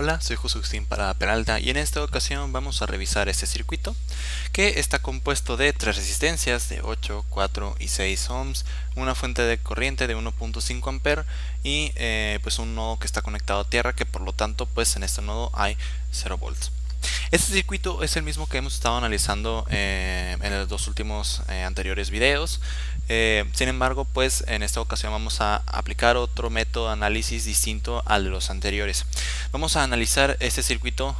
Hola, soy José Agustín Parada Peralta y en esta ocasión vamos a revisar este circuito que está compuesto de tres resistencias de 8, 4 y 6 ohms, una fuente de corriente de 1.5 amperes y pues un nodo que está conectado a tierra, que por lo tanto pues en este nodo hay 0 volts. Este circuito es el mismo que hemos estado analizando en los dos últimos anteriores videos. Sin embargo, pues en esta ocasión vamos a aplicar otro método de análisis distinto al de los anteriores. Vamos a analizar este circuito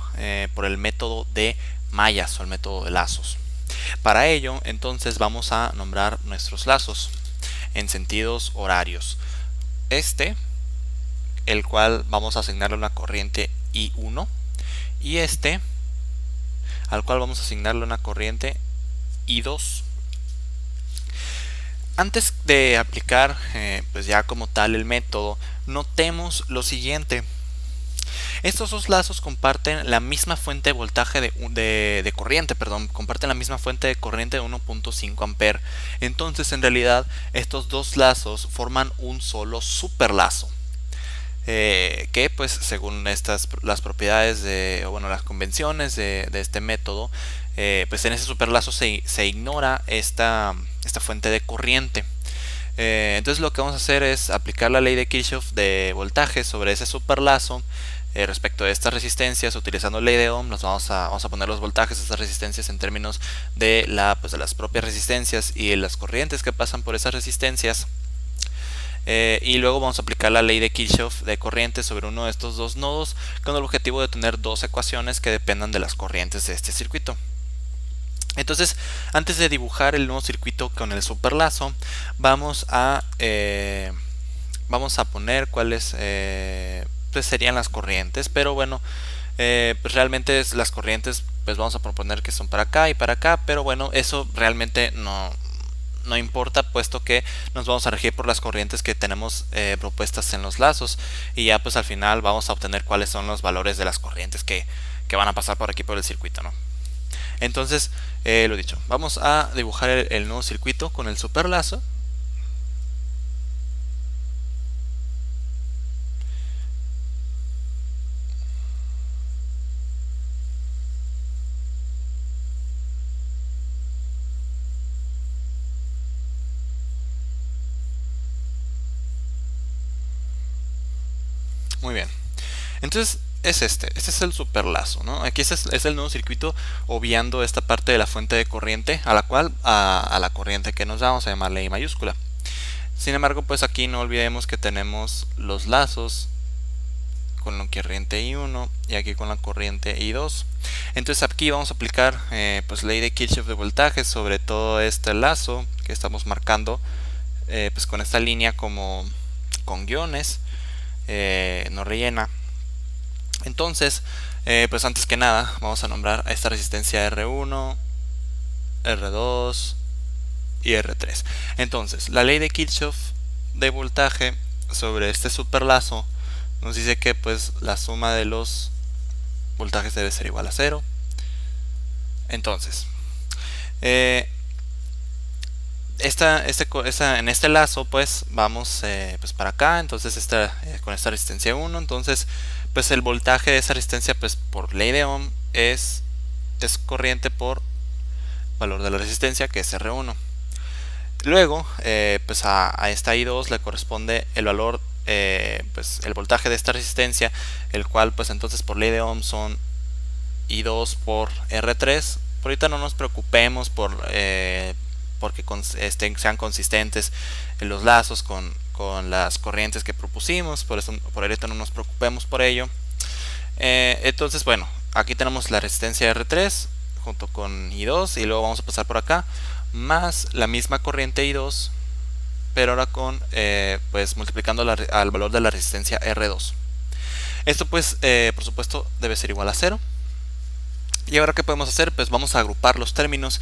por el método de mallas o el método de lazos. Para ello, entonces vamos a nombrar nuestros lazos en sentidos horarios. El cual vamos a asignarle una corriente I1, y al cual vamos a asignarle una corriente I2. Antes de aplicar pues ya como tal el método, notemos lo siguiente. Estos dos lazos comparten la misma fuente de voltaje de corriente, comparten la misma fuente de corriente de 1.5 amperes. Entonces, en realidad, estos dos lazos forman un solo superlazo. Que pues según las propiedades las convenciones de este método, pues en ese superlazo se ignora esta fuente de corriente. Entonces lo que vamos a hacer es aplicar la ley de Kirchhoff de voltaje sobre ese superlazo respecto a estas resistencias. Utilizando ley de Ohm vamos a poner los voltajes de estas resistencias en términos de las propias resistencias y las corrientes que pasan por esas resistencias. Y luego vamos a aplicar la ley de Kirchhoff de corriente sobre uno de estos dos nodos, con el objetivo de tener dos ecuaciones que dependan de las corrientes de este circuito. Entonces, antes de dibujar el nuevo circuito con el superlazo, vamos a poner cuáles pues serían las corrientes. Pero bueno, pues realmente las corrientes, pues vamos a proponer que son para acá y para acá, pero bueno, eso realmente no importa, puesto que nos vamos a regir por las corrientes que tenemos propuestas en los lazos, y ya pues al final vamos a obtener cuáles son los valores de las corrientes que van a pasar por aquí por el circuito, ¿no? Entonces, lo dicho, vamos a dibujar el nuevo circuito con el superlazo. Muy bien. Entonces este es el superlazo, ¿no? Aquí es el nuevo circuito, obviando esta parte de la fuente de corriente, a la corriente que nos da, vamos a llamarle I mayúscula. Sin embargo, pues aquí no olvidemos que tenemos los lazos con la corriente I1 y aquí con la corriente I2. Entonces aquí vamos a aplicar pues ley de Kirchhoff de voltaje sobre todo este lazo que estamos marcando pues con esta línea como con guiones no rellena. Entonces, pues antes que nada vamos a nombrar a esta resistencia R1, R2 y R3. Entonces, la ley de Kirchhoff de voltaje sobre este superlazo nos dice que pues la suma de los voltajes debe ser igual a 0. Entonces, en este lazo pues vamos pues para acá. Entonces con esta resistencia 1, entonces pues el voltaje de esa resistencia pues por ley de Ohm es corriente por valor de la resistencia, que es R1. Luego pues a esta I2 le corresponde el valor pues el voltaje de esta resistencia, el cual pues entonces por ley de Ohm son I2 por R3. Por ahorita no nos preocupemos porque sean consistentes en los lazos con las corrientes que propusimos, por ahorita no nos preocupemos por ello. Entonces bueno, aquí tenemos la resistencia R3 junto con I2, y luego vamos a pasar por acá más la misma corriente I2, pero ahora con pues multiplicando al valor de la resistencia R2. Esto pues por supuesto debe ser igual a 0. Y ahora, ¿qué podemos hacer? Pues vamos a agrupar los términos.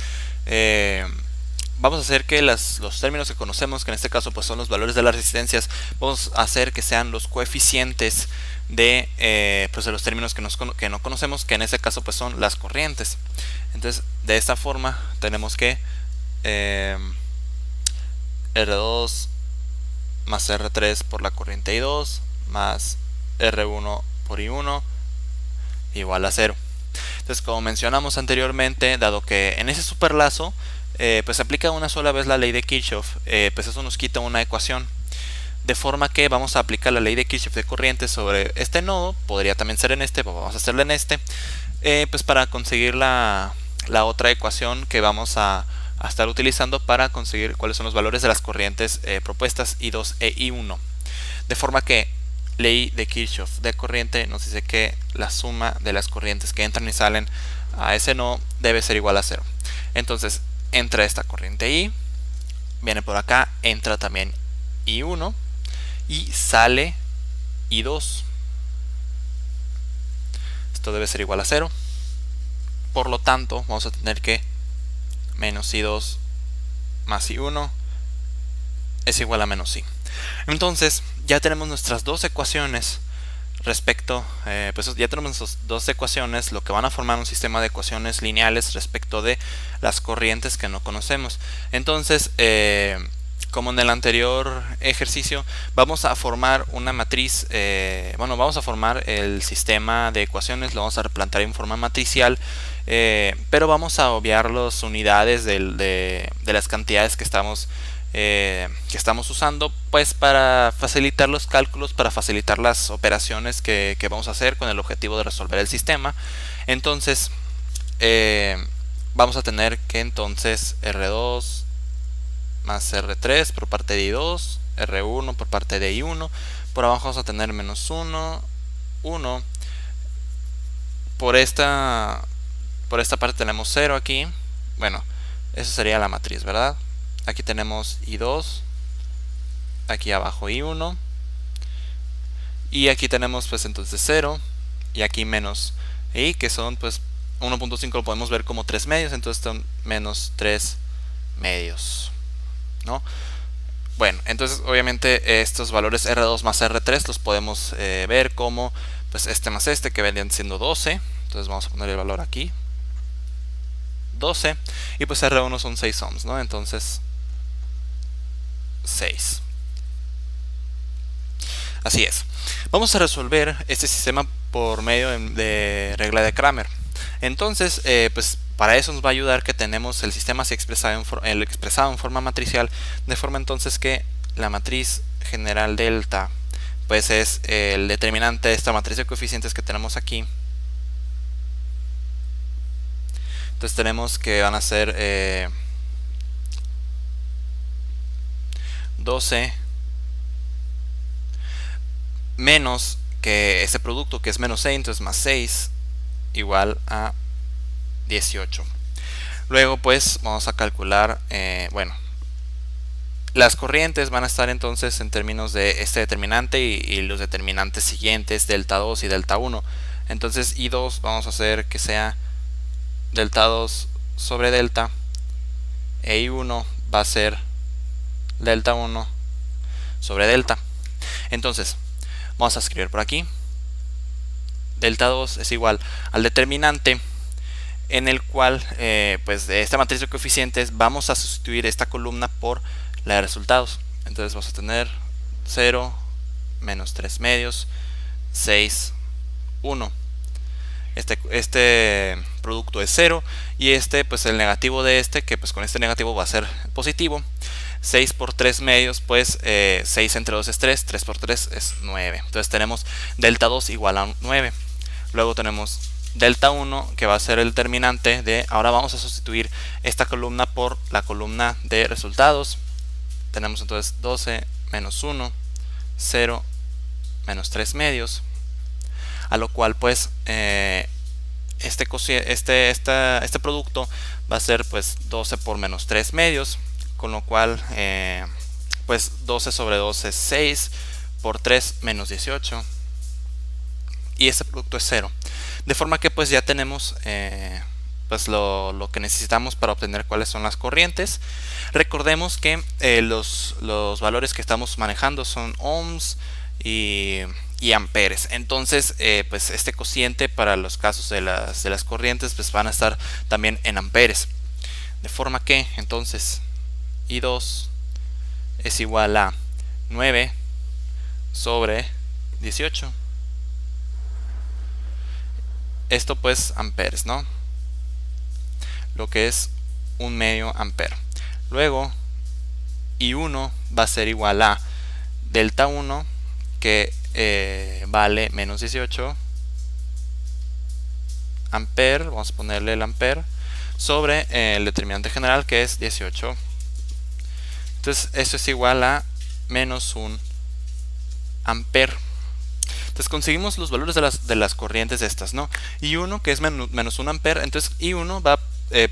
Vamos a hacer que los términos que conocemos, que en este caso pues son los valores de las resistencias, vamos a hacer que sean los coeficientes pues de los términos que no conocemos, que en este caso pues son las corrientes. Entonces, de esta forma tenemos que R2 más R3 por la corriente I2 más R1 por I1 igual a 0. Entonces, como mencionamos anteriormente, dado que en ese superlazo pues se aplica una sola vez la ley de Kirchhoff, pues eso nos quita una ecuación. De forma que vamos a aplicar la ley de Kirchhoff de corriente sobre este nodo, podría también ser en este, pero vamos a hacerlo en este, pues para conseguir la otra ecuación que vamos a estar utilizando para conseguir cuáles son los valores de las corrientes propuestas I2 e I1. De forma que ley de Kirchhoff de corriente nos dice que la suma de las corrientes que entran y salen a ese nodo debe ser igual a 0. Entonces entra esta corriente I, viene por acá, entra también I1 y sale I2. Esto debe ser igual a 0. Por lo tanto, vamos a tener que menos I2 más I1 es igual a menos I. Entonces, ya tenemos nuestras dos ecuaciones respecto, pues ya tenemos nuestras dos ecuaciones, lo que van a formar un sistema de ecuaciones lineales respecto de las corrientes que no conocemos. Entonces, como en el anterior ejercicio, vamos a formar una matriz, vamos a formar el sistema de ecuaciones, lo vamos a replantear en forma matricial, pero vamos a obviar las unidades de las cantidades que estamos usando, pues para facilitar los cálculos, para facilitar las operaciones que vamos a hacer con el objetivo de resolver el sistema. Entonces vamos a tener que entonces R2 más R3 por parte de I2, R1 por parte de I1, por abajo vamos a tener menos 1, 1, por esta parte tenemos 0 aquí, bueno, eso sería la matriz, ¿verdad? Aquí tenemos I2, aquí abajo I1, y aquí tenemos pues entonces 0, y aquí menos I, que son pues 1.5 lo podemos ver como 3 medios, entonces son menos 3 medios, ¿no? Bueno, entonces obviamente estos valores R2 más R3 los podemos ver como pues este más este, que vendrían siendo 12, entonces vamos a poner el valor aquí, 12, y pues R1 son 6 ohms, ¿no? Entonces 6. Así es. Vamos a resolver este sistema por medio de regla de Cramer. Entonces, pues para eso nos va a ayudar que tenemos el sistema así expresado en forma matricial, de forma entonces que la matriz general delta pues es el determinante de esta matriz de coeficientes que tenemos aquí. Entonces tenemos que van a ser 12 menos que ese producto que es menos 6, entonces más 6 igual a 18. Luego pues vamos a calcular, bueno, las corrientes van a estar entonces en términos de este determinante y los determinantes siguientes, delta 2 y delta 1. Entonces I2 vamos a hacer que sea delta 2 sobre delta, e I1 va a ser delta 1 sobre delta. Entonces vamos a escribir por aquí, delta 2 es igual al determinante, en el cual pues de esta matriz de coeficientes vamos a sustituir esta columna por la de resultados. Entonces vamos a tener 0, menos 3 medios, 6, 1. Este producto es 0 y pues el negativo de que pues con este negativo va a ser positivo. 6 por 3 medios, pues 6 entre 2 es 3, 3 por 3 es 9. Entonces tenemos delta 2 igual a 9. Luego tenemos delta 1, que va a ser el determinante de, ahora vamos a sustituir esta columna por la columna de resultados. Tenemos entonces 12 menos 1, 0, menos 3 medios. A lo cual pues este producto va a ser pues 12 por menos 3 medios, con lo cual pues 12 sobre 12 es 6, por 3 menos 18, y este producto es 0. De forma que pues ya tenemos pues lo que necesitamos para obtener cuáles son las corrientes. Recordemos que los valores que estamos manejando son ohms y amperes. Entonces pues este cociente para los casos de las corrientes pues van a estar también en amperes. De forma que entonces I2 es igual a 9 sobre 18. esto pues amperes, ¿no? Lo que es un medio ampere. Luego I1 va a ser igual a delta 1, que vale menos 18 ampere, vamos a ponerle el ampere, sobre el determinante general, que es 18. Entonces esto es igual a menos 1 ampere. Entonces conseguimos los valores de las corrientes estas, ¿no? I1, que es menos 1 ampere, entonces I1 va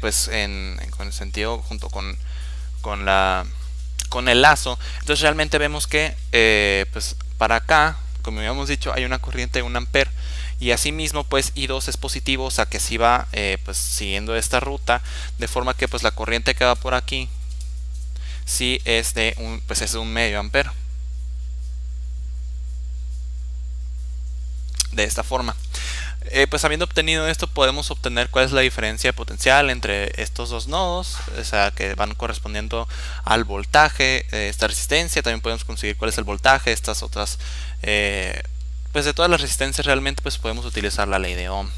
pues con el sentido junto con el lazo. Entonces realmente vemos que pues para acá, como habíamos dicho, hay una corriente de 1 ampere. Y asimismo pues I2 es positivo, o sea que si va pues siguiendo esta ruta, de forma que pues la corriente que va por aquí sí es de un medio ampere. De esta forma. Pues habiendo obtenido esto, podemos obtener cuál es la diferencia potencial entre estos dos nodos, o sea, que van correspondiendo al voltaje, esta resistencia. También podemos conseguir cuál es el voltaje de estas otras, pues de todas las resistencias. Realmente pues podemos utilizar la ley de Ohm.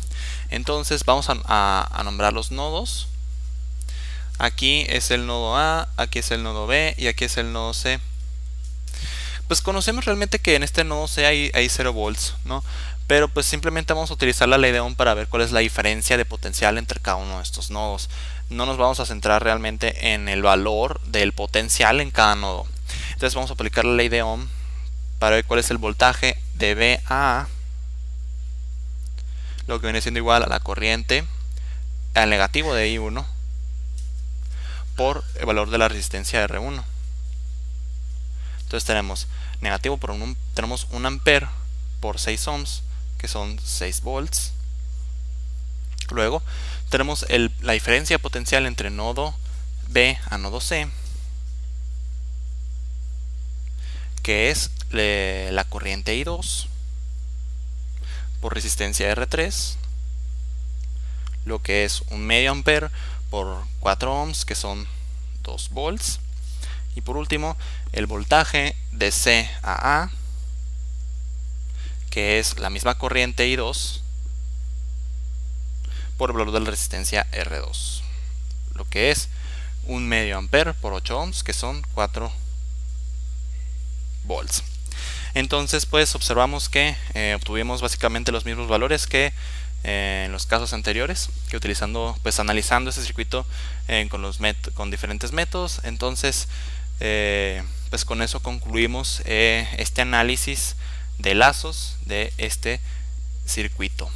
Entonces vamos a nombrar los nodos. Aquí es el nodo A, aquí es el nodo B y aquí es el nodo C. Pues conocemos realmente que en este nodo C hay 0 volts, ¿no? Pero pues simplemente vamos a utilizar la ley de Ohm para ver cuál es la diferencia de potencial entre cada uno de estos nodos. No nos vamos a centrar realmente en el valor del potencial en cada nodo. Entonces vamos a aplicar la ley de Ohm para ver cuál es el voltaje de B a A, lo que viene siendo igual a la corriente al negativo de I1 por el valor de la resistencia R1. Entonces tenemos negativo por tenemos 1 ampere por 6 ohms, que son 6 volts. Luego tenemos la diferencia potencial entre nodo B a nodo C, que es la corriente I2 por resistencia R3, lo que es un medio ampere por 4 ohms, que son 2 volts. Y por último, el voltaje de C a A, que es la misma corriente I2 por el valor de la resistencia R2, lo que es un medio ampere por 8 ohms, que son 4 volts. Entonces pues observamos que obtuvimos básicamente los mismos valores que en los casos anteriores, que analizando este circuito con diferentes métodos. Entonces pues con eso concluimos este análisis de lazos de este circuito.